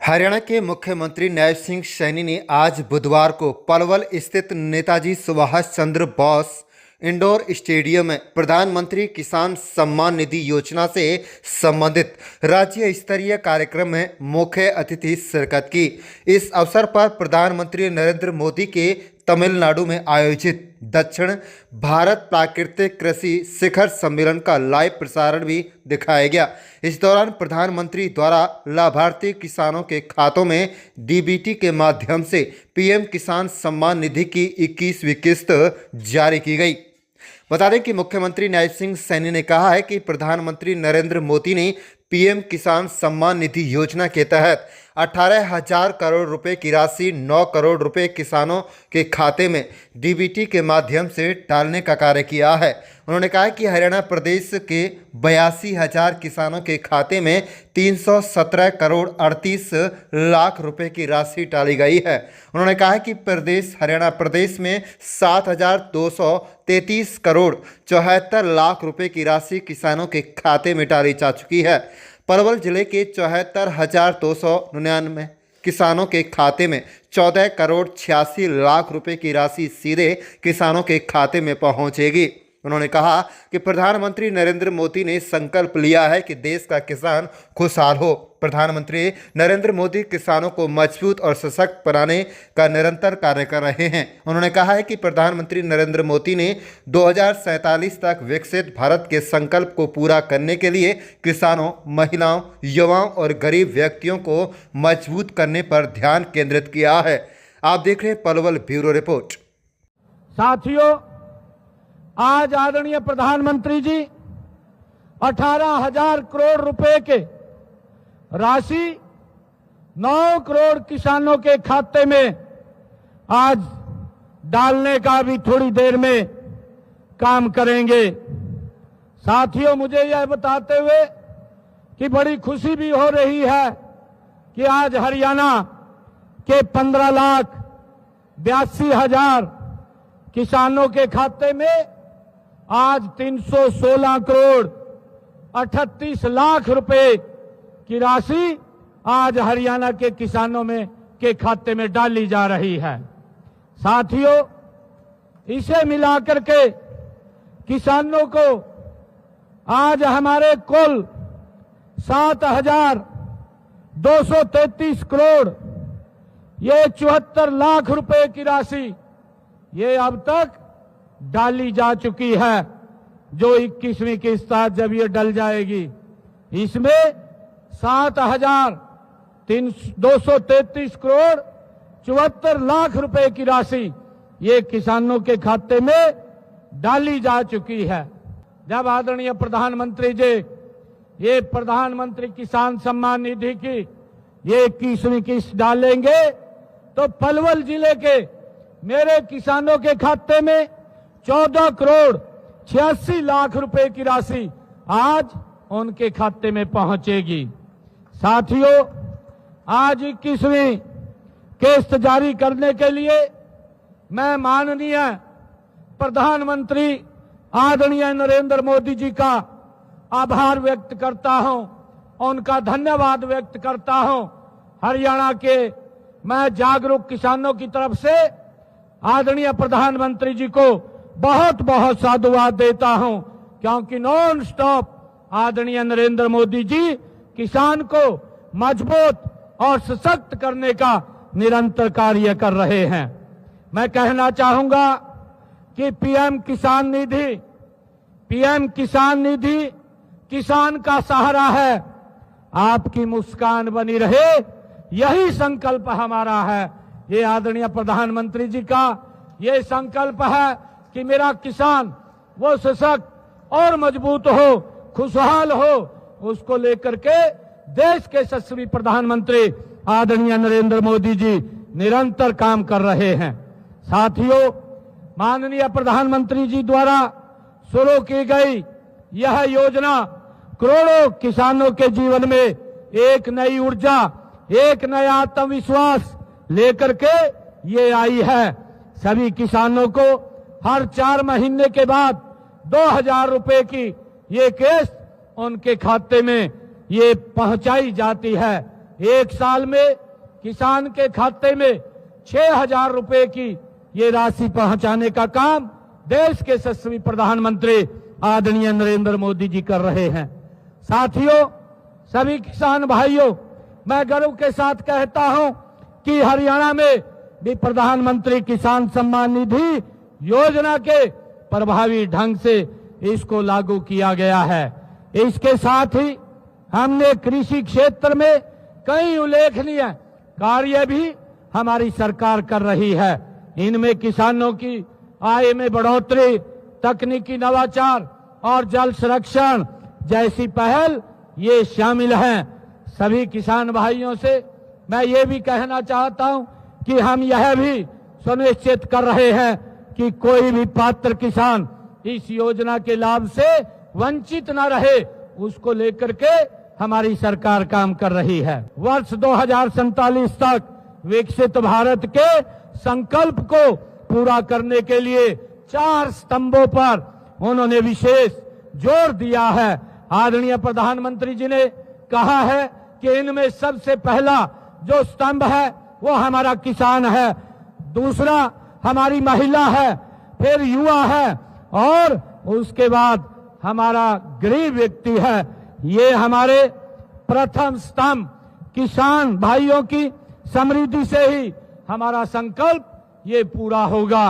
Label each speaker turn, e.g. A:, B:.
A: हरियाणा के मुख्यमंत्री नैब सिंह सैनी ने आज बुधवार को पलवल स्थित नेताजी सुभाष चंद्र बोस इंडोर स्टेडियम में प्रधानमंत्री किसान सम्मान निधि योजना से संबंधित राज्य स्तरीय कार्यक्रम में मुख्य अतिथि शिरकत की। इस अवसर पर प्रधानमंत्री नरेंद्र मोदी के तमिलनाडु में आयोजित दक्षिण भारत प्राकृतिक कृषि शिखर सम्मेलन का लाइव प्रसारण भी दिखाया गया। इस दौरान प्रधानमंत्री द्वारा लाभार्थी किसानों के खातों में डीबीटी के माध्यम से पीएम किसान सम्मान निधि की 21वीं किस्त जारी की गई। बता दें कि मुख्यमंत्री नैब सिंह सैनी ने कहा है कि प्रधानमंत्री नरेंद्र मोदी ने पीएम किसान सम्मान निधि योजना के तहत 18,000 करोड़ रुपए की राशि 9 करोड़ रुपए किसानों के खाते में डीबीटी के माध्यम से डालने का कार्य किया है। उन्होंने कहा कि हरियाणा प्रदेश के 82,000 किसानों के खाते में 317 करोड़ 38 लाख रुपए की राशि डाली गई है। उन्होंने कहा कि हरियाणा प्रदेश में 7,233 करोड़ 74 लाख रुपए की राशि किसानों के खाते में डाली जा चुकी है। पलवल जिले के 74,299 किसानों के खाते में 14 करोड़ 86 लाख रुपए की राशि सीधे किसानों के खाते में पहुंचेगी। उन्होंने कहा कि प्रधानमंत्री नरेंद्र मोदी ने संकल्प लिया है कि देश का किसान खुशहाल हो। प्रधानमंत्री नरेंद्र मोदी किसानों को मजबूत और सशक्त बनाने का निरंतर कार्य कर रहे हैं। उन्होंने कहा है कि प्रधानमंत्री नरेंद्र मोदी ने 2047 तक विकसित भारत के संकल्प को पूरा करने के लिए किसानों, महिलाओं, युवाओं और गरीब व्यक्तियों को मजबूत करने पर ध्यान केंद्रित किया है। आप देख रहे हैं पलवल ब्यूरो रिपोर्ट।
B: साथियों, आज आदरणीय प्रधानमंत्री जी 18,000 करोड़ रुपए के राशि 9 करोड़ किसानों के खाते में आज डालने का भी थोड़ी देर में काम करेंगे। साथियों, मुझे यह बताते हुए कि बड़ी खुशी भी हो रही है कि आज हरियाणा के 15,82,000 किसानों के खाते में आज 316 करोड़ 38 लाख रुपए की राशि आज हरियाणा के किसानों में के खाते में डाली जा रही है। साथियों, इसे मिलाकर के किसानों को आज हमारे कुल 7,233 करोड़ ये 74 लाख रुपए की राशि ये अब तक डाली जा चुकी है। जो 21वीं किस्त जब ये डल जाएगी, इसमें 7,233 करोड़ 74 लाख रुपए की राशि ये किसानों के खाते में डाली जा चुकी है। जब आदरणीय प्रधानमंत्री जी ये प्रधानमंत्री किसान सम्मान निधि की ये 21वीं किस्त डालेंगे तो पलवल जिले के मेरे किसानों के खाते में 14 करोड़ 86 लाख रुपए की राशि आज उनके खाते में पहुंचेगी। साथियों, आज 21वीं किस्त जारी करने के लिए मैं माननीय प्रधानमंत्री आदरणीय नरेंद्र मोदी जी का आभार व्यक्त करता हूं, उनका धन्यवाद व्यक्त करता हूं। हरियाणा के मैं जागरूक किसानों की तरफ से आदरणीय प्रधानमंत्री जी को बहुत बहुत साधुवाद देता हूं, क्योंकि नॉन स्टॉप आदरणीय नरेंद्र मोदी जी किसान को मजबूत और सशक्त करने का निरंतर कार्य कर रहे हैं। मैं कहना चाहूंगा कि पीएम किसान निधि किसान का सहारा है। आपकी मुस्कान बनी रहे, यही संकल्प हमारा है। ये आदरणीय प्रधानमंत्री जी का ये संकल्प है कि मेरा किसान वो सशक्त और मजबूत हो, खुशहाल हो। उसको लेकर के देश के यशस्वी प्रधानमंत्री आदरणीय नरेंद्र मोदी जी निरंतर काम कर रहे हैं। साथियों, माननीय प्रधानमंत्री जी द्वारा शुरू की गई यह योजना करोड़ों किसानों के जीवन में एक नई ऊर्जा, एक नया आत्मविश्वास लेकर के ये आई है। सभी किसानों को हर 4 महीने के बाद 2,000 रुपए की ये किस्त उनके खाते में ये पहुंचाई जाती है। एक साल में किसान के खाते में 6,000 रुपए की ये राशि पहुंचाने का काम देश के यशस्वी प्रधानमंत्री आदरणीय नरेंद्र मोदी जी कर रहे हैं। साथियों, सभी किसान भाइयों, मैं गर्व के साथ कहता हूं कि हरियाणा में भी प्रधानमंत्री किसान सम्मान निधि योजना के प्रभावी ढंग से इसको लागू किया गया है। इसके साथ ही हमने कृषि क्षेत्र में कई उल्लेखनीय कार्य भी हमारी सरकार कर रही है। इनमें किसानों की आय में बढ़ोतरी, तकनीकी नवाचार और जल संरक्षण जैसी पहल ये शामिल हैं। सभी किसान भाइयों से मैं ये भी कहना चाहता हूं कि हम यह भी सुनिश्चित कर रहे हैं कि कोई भी पात्र किसान इस योजना के लाभ से वंचित न रहे, उसको लेकर के हमारी सरकार काम कर रही है। वर्ष 2047 तक विकसित भारत के संकल्प को पूरा करने के लिए 4 स्तंभों पर उन्होंने विशेष जोर दिया है। आदरणीय प्रधानमंत्री जी ने कहा है कि इनमें सबसे पहला जो स्तंभ है वो हमारा किसान है, दूसरा हमारी महिला है, फिर युवा है और उसके बाद हमारा गरीब व्यक्ति है। ये हमारे प्रथम स्तंभ किसान भाइयों की समृद्धि से ही हमारा संकल्प ये पूरा होगा।